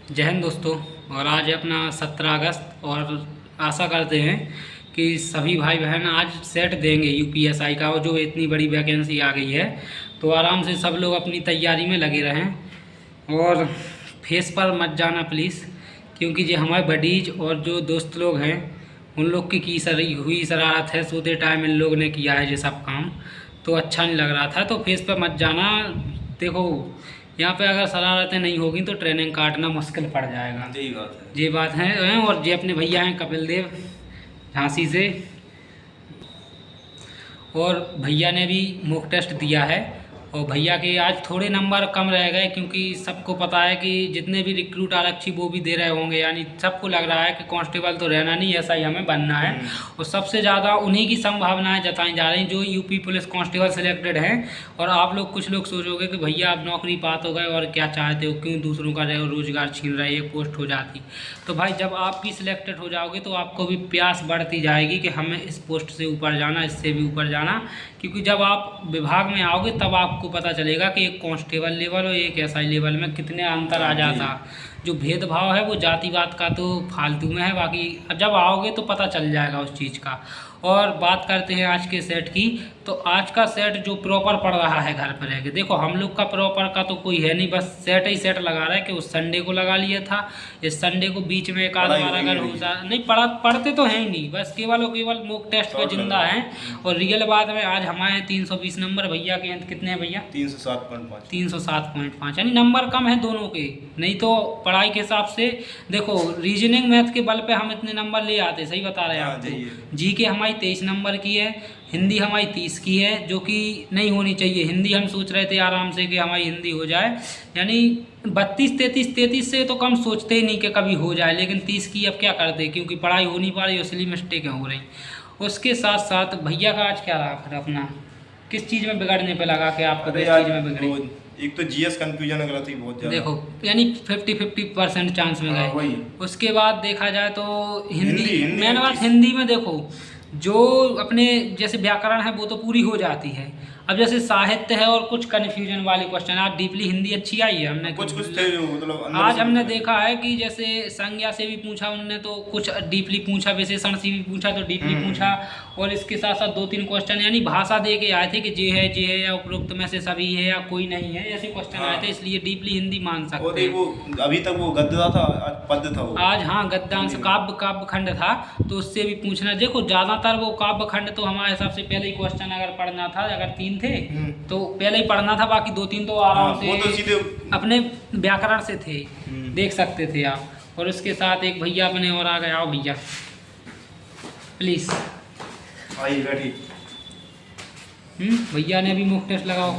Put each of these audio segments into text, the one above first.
जय हिंद दोस्तों। और आज है अपना 17 अगस्त और आशा करते हैं कि सभी भाई बहन आज सेट देंगे यूपीएसआई का। और जो इतनी बड़ी वैकेंसी आ गई है तो आराम से सब लोग अपनी तैयारी में लगे रहें और फेस पर मत जाना प्लीज़, क्योंकि जो हमारे बडीज और जो दोस्त लोग हैं उन लोग की सरी हुई शरारत है। सोते टाइम इन लोग ने किया है ये सब काम, तो अच्छा नहीं लग रहा था। तो फेस पर मत जाना। देखो, यहाँ पे अगर शरारतें नहीं होगी तो ट्रेनिंग काटना मुश्किल पड़ जाएगा। यही बात है। ये बात है। और ये अपने भैया हैं कपिल देव झांसी से, और भैया ने भी मॉक टेस्ट दिया है। और भैया के आज थोड़े नंबर कम रह गए, क्योंकि सबको पता है कि जितने भी रिक्रूट आरक्षी वो भी दे रहे होंगे, यानी सबको लग रहा है कि कांस्टेबल तो रहना नहीं, ऐसा ही हमें बनना है। और सबसे ज़्यादा उन्हीं की संभावनाएं जताई जा रही जो यूपी पुलिस कांस्टेबल सिलेक्टेड हैं। और आप लोग कुछ लोग सोचोगे कि भैया आप नौकरी पात हो गए और क्या चाहते हो, क्यों दूसरों का रोजगार छीन रहे, एक पोस्ट हो जाती। तो भाई जब आप भी सिलेक्टेड हो जाओगे तो आपको भी प्यास बढ़ती जाएगी कि हमें इस पोस्ट से ऊपर जाना, इससे भी ऊपर जाना। क्योंकि जब आप विभाग में आओगे तब आपको पता चलेगा कि एक कांस्टेबल लेवल और एक एसआई लेवल में कितने अंतर आ जाता। जो भेदभाव है वो जातिवाद का तो फालतू में है, बाकी जब आओगे तो पता चल जाएगा उस चीज़ का। और बात करते हैं आज के सेट की। तो आज का सेट जो प्रॉपर पड़ रहा है घर पर रह के, देखो हम लोग का प्रॉपर का तो कोई है नहीं, बस सेट ही सेट लगा रहा है कि उस संडे को लगा लिया था। इस संडे को बीच में एक आध बार अगर हो जाए, नहीं पढ़ते तो हैं ही नहीं, बस केवल और केवल मॉक टेस्ट पे जिंदा हैं। और रियल बात में आज हमारे 320 नंबर, भैया के कितने हैं भैया? 307.5। 307.5, यानी नंबर कम है दोनों के। नहीं तो पढ़ाई के हिसाब से देखो, रीजनिंग मैथ के बल पे हम इतने नंबर ले आते, सही बता रहे हैं आपको। जी के हमारी 23 नंबर की है, हिंदी हमारी 30 की है, जो कि नहीं होनी चाहिए। हिंदी हम सोच रहे थे आराम से कि हमारी हिंदी हो जाए, यानी 32 33 से तो कम सोचते ही नहीं कि कभी हो जाए, लेकिन 30 की अब क्या करते, क्योंकि पढ़ाई हो नहीं पा रही, इसलिए मिस्टेकें हो रही। उसके साथ साथ भैया का आज क्या रहा फिर अपना, किस चीज़ में बिगड़ने पे लगा कि आपको किस चीज़ में बिगड़ी? एक तो जीएस कंफ्यूजन अगर थी बहुत ज़्यादा, देखो यानी 50-50% चांस में गए। उसके बाद देखा जाए तो हिंदी मेन बात, हिंदी में देखो जो अपने जैसे व्याकरण है वो तो पूरी हो जाती है। अब जैसे साहित्य है और कुछ कन्फ्यूजन वाले क्वेश्चन, आज डीपली हिंदी अच्छी आई है। हमने कुछ थे मतलब आज हमने देखा है कि जैसे संज्ञा से भी पूछा उनने तो कुछ डीपली पूछा, विशेषण से भी पूछा तो डीपली पूछा। और इसके साथ साथ 2-3 क्वेश्चन यानी भाषा दे के आए थे कि जे है या उपरोक्त में से सभी है या कोई नहीं है, ऐसे क्वेश्चन आए थे। इसलिए डीपली हिंदी मान सकते हैं। वो अभी तक वो गद्य था, पद्य था वो। आज हाँ गद्यांश काव्य खंड था, तो उससे भी पूछना। देखो ज़्यादातर वो काव्य खंड तो हमारे हिसाब से पहले ही क्वेश्चन अगर पढ़ना था, अगर 3 थे तो पहले ही पढ़ना था, बाकी 2-3 तो आराम से तो सीधे अपने व्याकरण से थे, देख सकते थे आप। और उसके साथ एक भैया अपने और आ गए, आओ भैया प्लीज़। आई बैठी। भैया ने भी मॉक टेस्ट लगाओ।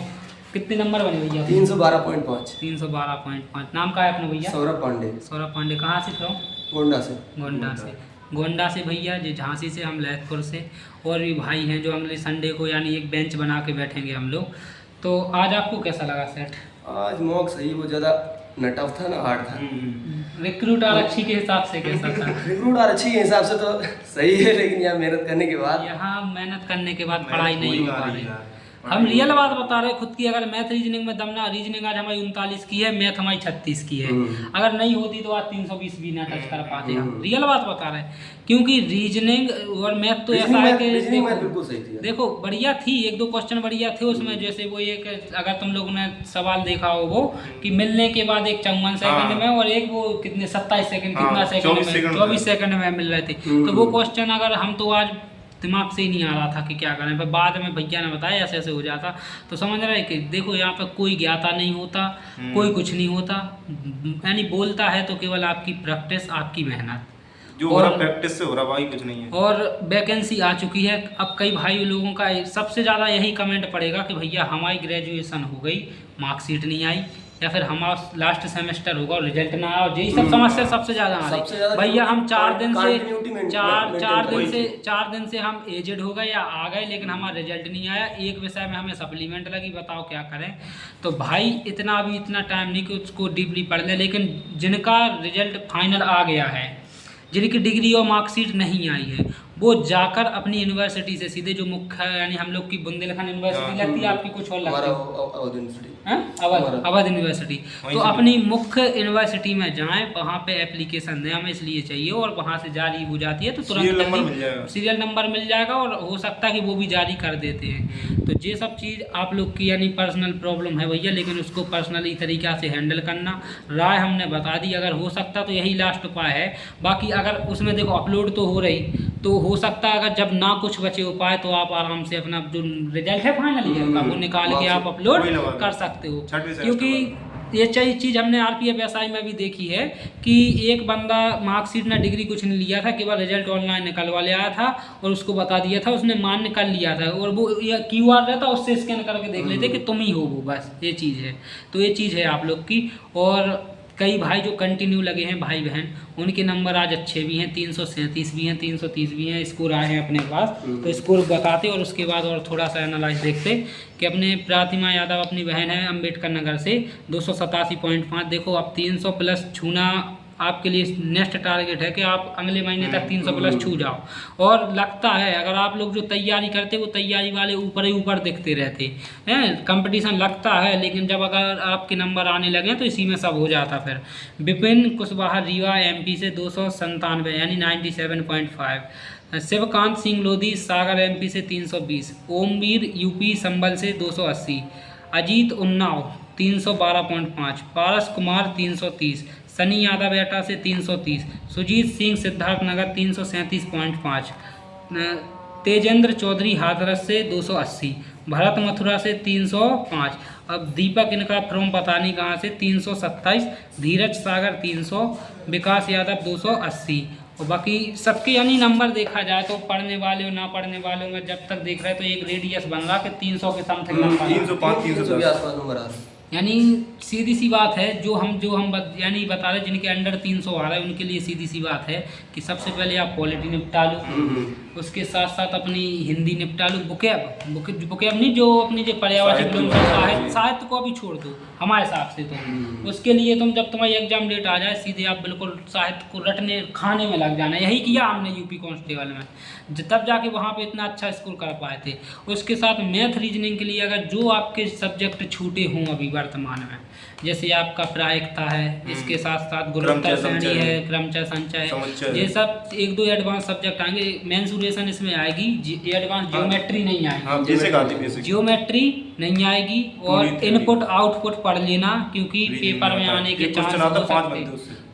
कितने नंबर बने भैया? 312.5। 312.5। नाम का है अपना भैया? सौरभ पांडे। सौरभ पांडे। कहाँ से थे? गोंडा से। गोंडा से भैया जी, झांसी से, हम ललितपुर से। और भी भाई हैं जो अगले संडे को यानी एक बेंच बना के बैठेंगे हम लोग। तो आज आपको कैसा लगा सेट? आज मॉक सही, वो ज़्यादा न टफ था ना हार्ड था। रिक्रूट आरक्षी के हिसाब से कैसा था? रिक्रूट आरक्षी के हिसाब से तो सही है, लेकिन यहाँ मेहनत करने के बाद, यहाँ मेहनत करने के बाद पढ़ाई नहीं हो पा रही। हम रियल बात बता रहे खुद की। अगर मैथ रीजनिंग में दमना, रीजनिंग आज हमारी 39 की है, मैथ हमारी 36 की है। अगर नहीं होती तो आज 320 भी ना टच कर पाते हम। रियल बात बता रहे हैं, क्योंकि रीजनिंग और मैथ तो ऐसा है कि देखो बढ़िया थी, 1-2 क्वेश्चन बढ़िया थे उसमें। जैसे वो एक, अगर तुम लोगों ने सवाल देखा हो वो कि मिलने के बाद एक 54 सेकंड में और एक वो कितने 27 सेकंड, कितना सेकंड में, 24 सेकंड में मिल रहे थे। तो वो क्वेश्चन अगर हम तो आज दिमाग से ही नहीं आ रहा था कि क्या करें, पर बाद में भैया ने बताया ऐसे ऐसे हो जाता। तो समझ रहे हैं कि देखो यहाँ पे कोई ज्ञाता नहीं होता, कोई कुछ नहीं होता, यानी बोलता है तो केवल आपकी प्रैक्टिस, आपकी मेहनत जो हो रहा प्रैक्टिस से हो रहा, भाई कुछ नहीं है। और वैकेंसी आ चुकी है। अब कई भाई लोगों का सबसे ज़्यादा यही कमेंट पड़ेगा कि भैया हमारी ग्रेजुएशन हो गई, मार्कशीट नहीं आई, या फिर हमारा लास्ट सेमेस्टर होगा और रिजल्ट ना आया, और यही सब समस्या सबसे ज़्यादा आ रही। भैया हम 4 दिन से हम एजेड हो गए या आ गए, लेकिन हमारा रिजल्ट नहीं आया। एक विषय में हमें सप्लीमेंट लगी, बताओ क्या करें। तो भाई इतना टाइम नहीं कि उसको डीपली पढ़ लें, लेकिन जिनका रिजल्ट फाइनल आ गया है, जिनकी डिग्री और मार्कशीट नहीं आई है, वो जाकर अपनी यूनिवर्सिटी से सीधे जो मुख्य यानी हम लोग की बुंदेलखंड यूनिवर्सिटी लगती है, आपकी कुछ और लगती है अवध यूनिवर्सिटी, अवध यूनिवर्सिटी, तो अपनी मुख्य यूनिवर्सिटी में जाएं, वहाँ पे एप्लीकेशन दें, हमें इसलिए चाहिए, और वहाँ से जारी हो जाती है तो तुरंत सीरियल नंबर मिल जाएगा, और हो सकता है कि वो भी जारी कर देते हैं। तो ये सब चीज़ आप लोग की यानी पर्सनल प्रॉब्लम है भैया, लेकिन उसको पर्सनली तरीक़ा से हैंडल करना, राय हमने बता दी, अगर हो सकता तो यही लास्ट उपाय है। बाकी अगर उसमें देखो अपलोड तो हो रही, तो हो सकता है अगर जब ना कुछ बचे उपाय तो आप आराम से अपना जो रिजल्ट है फाइनल ईयर का वो निकाल के आप अपलोड कर सकते हो, क्योंकि ये चीज़ हमने RPFSI में भी देखी है कि एक बंदा मार्कशीट ना डिग्री कुछ नहीं लिया था, केवल रिजल्ट ऑनलाइन निकलवा ले आया था और उसको बता दिया था, उसने मान्य कर लिया था, और वो QR रहता उससे स्कैन करके देख लेते कि तुम ही हो वो, बस ये चीज़ है। तो ये चीज़ है आप लोग की। और कई भाई जो कंटिन्यू लगे हैं भाई बहन, उनके नंबर आज अच्छे भी हैं, 337 भी हैं, 330 भी हैं, स्कोर आए हैं अपने पास, तो स्कोर बताते और उसके बाद और थोड़ा सा एनालाइज देखते कि अपने प्रतिमा यादव अपनी बहन है अम्बेडकर नगर से 287.5, देखो अब 300 प्लस छूना आपके लिए नेक्स्ट टारगेट है कि आप अगले महीने तक 300 प्लस छू जाओ। और लगता है अगर आप लोग जो तैयारी करते वो तैयारी वाले ऊपर ही ऊपर दिखते रहते हैं, कंपटीशन लगता है, लेकिन जब अगर आपके नंबर आने लगे तो इसी में सब हो जाता। फिर विपिन कुशवाहा रीवा MP से 297 यानी 97.5, शिवकांत सिंह लोधी सागर MP से 320, ओमवीर UP संबल से 280, अजीत उन्नाव 312.5, पारस कुमार 330, सनी यादव एटा से 330, सुजीत सिंह सिद्धार्थ नगर 337.5, तेजेंद्र चौधरी हाथरस से 280, भरत मथुरा से 305, अब दीपक इनका फ्रॉम पता नहीं कहाँ से 327, धीरज सागर 300, विकास यादव 280। और बाकी सबके यानी नंबर देखा जाए तो पढ़ने वाले और ना पढ़ने वालों में जब तक देख रहे हैं तो एक रेडियस बन रहा कि 300 के समथिंग नंबर, 305 310 के आसपास नंबर आ रहा है। यानी सीधी सी बात है जो हम यानी बता रहे जिनके अंडर 300 आ रहा है उनके लिए सीधी सी बात है कि सबसे पहले आप पॉलिटी निपटा लो, उसके साथ साथ अपनी हिंदी निपटा लो, बुकेब नहीं जो अपनी जो पर्यावरण साहित्य को अभी छोड़ दो हमारे हिसाब से। तो उसके लिए तुम जब तुम्हारी एग्जाम डेट आ जाए सीधे आप बिल्कुल साहित्य को रटने खाने में लग जाना। यही किया हमने यूपी कांस्टेबल में, तब जाके वहाँ पे इतना अच्छा स्कोर कर पाए थे। उसके साथ मैथ रीजनिंग के लिए अगर जो आपके सब्जेक्ट छूटे हों अभी वर्तमान में, जैसे आपका प्रायिकता है, इसके साथ साथ गुणोत्तर श्रेणी है, क्रमचय संचय है, ये सब एक दो एडवांस सब्जेक्ट आएंगे। मेंसुरेशन इसमें आएगी, एडवांस ज्योमेट्री नहीं आएगी, ज्योमेट्री नहीं आएगी। और इनपुट आउटपुट पढ़ लेना क्योंकि पेपर में आने के चांस हो सकते,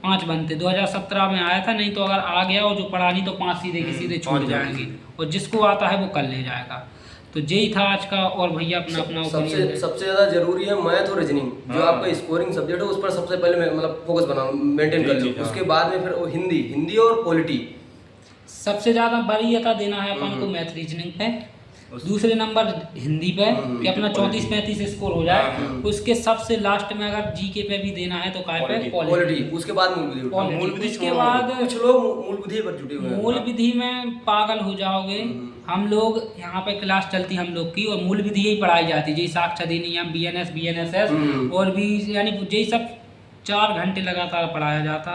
5 बनते 2017 में आया था, नहीं तो अगर आ गया और जो पढ़ा नहीं तो 5 सीधे के सीधे छूट जाएंगे, और जिसको आता है वो कर ले जाएगा। तो यही था आज का। और भैया अपना सबसे ज़्यादा जरूरी है मैथ और रीजनिंग, जो आपका स्कोरिंग सब्जेक्ट है उस पर सबसे पहले मतलब फोकस बनाओ, मेंटेन कर लो। उसके बाद में फिर वो हिंदी और पॉलिटी सबसे ज़्यादा वरीयता देना है अपन को मैथ रीजनिंग पे, दूसरे नंबर हिंदी पे कि अपना 34-35 स्कोर हो जाए। उसके सबसे लास्ट में अगर जीके पे भी देना है तो काय पे पॉलिटी, उसके बाद मूल विधि। उसके बाद कुछ लोग मूल विधि पर जुटे हुए हैं, मूल विधि में पागल हो जाओगे। हम लोग यहाँ पे क्लास चलती हम लोग की और मूल विधि यही पढ़ाई जाती है, जैसे साक्ष्य अधिनियम, BNSS और भी यानी यही सब 4 घंटे लगातार पढ़ाया जाता।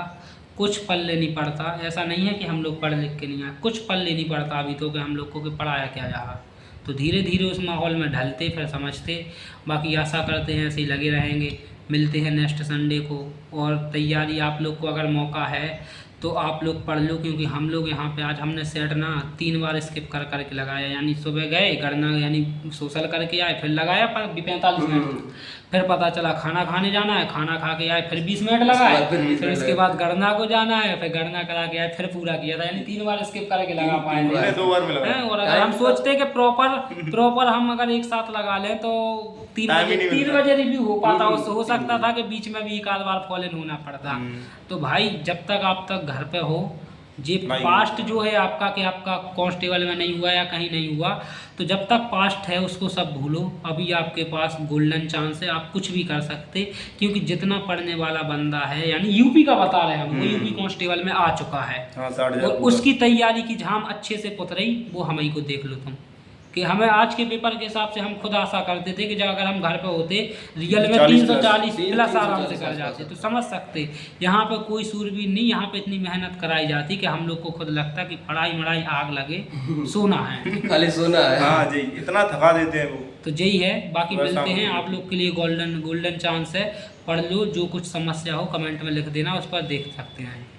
कुछ पल्ले नहीं पड़ता, ऐसा नहीं है कि हम लोग पढ़ लिख के नहीं आए, कुछ पल्ले नहीं पड़ता अभी तो कि हम लोग को कि पढ़ाया क्या जा रहा। तो धीरे धीरे उस माहौल में ढलते फिर समझते। बाकी आशा करते हैं ऐसे ही लगे रहेंगे। मिलते हैं नेक्स्ट संडे को। और तैयारी आप लोग को अगर मौका है तो आप लोग पढ़ लो, क्योंकि हम लोग यहाँ पे आज हमने सेट ना 3 बार स्किप कर करके लगाया। यानी सुबह गए गणना यानी सोशल करके आए, फिर लगाया 45 मिनट, फिर पता चला खाना खाने जाना है, खाना खा के आए, फिर 20 मिनट लगाए, फिर उसके बाद गणना को जाना है, फिर गणना करा के आए, फिर पूरा किया था। यानी 3 बार स्किप करके लगा पाए थे। 2 बार में लगा। और अगर हम सोचते कि प्रॉपर हम अगर एक साथ लगा लें तो 3 बजे रिव्यू हो पाता, हो सकता था कि बीच में भी एक आध बार फॉल इन होना पड़ता। तो भाई जब तक आप तक घर पे हो, जे पास्ट जो है आपका कि आपका कांस्टेबल में नहीं हुआ या कहीं नहीं हुआ, तो जब तक पास्ट है उसको सब भूलो। अभी आपके पास गोल्डन चांस है, आप कुछ भी कर सकते, क्योंकि जितना पढ़ने वाला बंदा है यानी यूपी का बता रहे हैं हम, वो यूपी कांस्टेबल में आ चुका है और उसकी तैयारी की झाम अच्छे से पुत रही, वो हम ही को देख लो तुम। कि हमें आज के पेपर के हिसाब से हम खुद आशा करते थे कि जब अगर हम घर पे होते रियल में 40 340 प्लस 340 आराम से कर जाते, तो समझ सकते यहाँ पे कोई सूरबीर नहीं, यहाँ पे इतनी मेहनत कराई जाती कि हम लोग को खुद लगता कि पढ़ाई मढ़ाई आग लगे, सोना है, खाली सोना है। हाँ जी, इतना थका देते हैं वो। तो यही है। बाकी वैसा मिलते हैं, हो। आप लोग के लिए गोल्डन चांस है, पढ़ लो, जो कुछ समस्या हो कमेंट में लिख देना, उस पर देख सकते हैं।